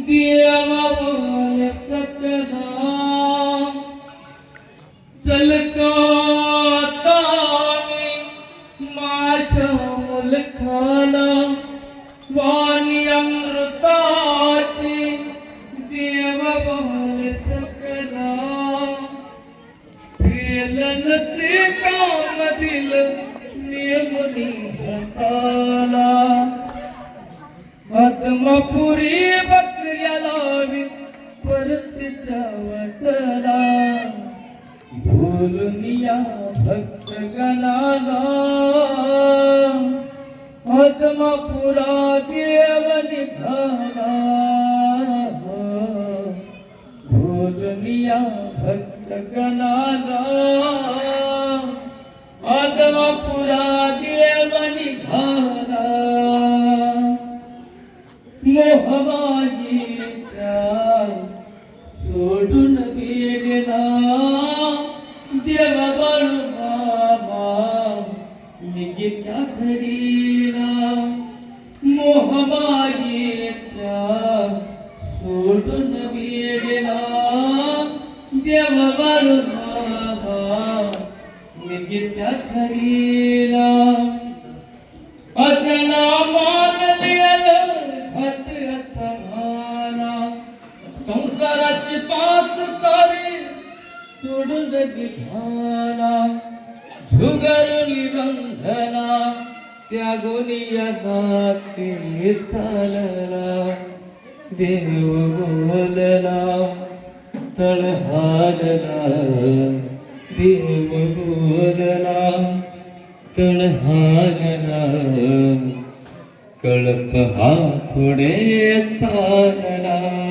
देवावर सपना चलकाताने माझ्या मुलखाला वाणी अमृताची देवावर सकला फेलन ते काम दिल नियमनी हाताला पद्मपुरी बकऱ्या लावी परतीच्या वाटला भूलून या भक्तगणाला पद्मपुरा देव निघाला भूलून या भक्तगणाला पद्मपुरा देव निघाला मोहबाजीच्या सोडून गेला देव बाळूमामा निघित्या घडीला मोहबाजीच्या सोडून गेला देव बाळूमामा निघित्या घडीला अजना मानलेलं संसाराची पास सारी सोडून घेतला झुगारुली बंधना त्यागोनी या नाते चालला देव बोलला तळ हालला देव बोलला तळ हालला कळप हा पुढे चालला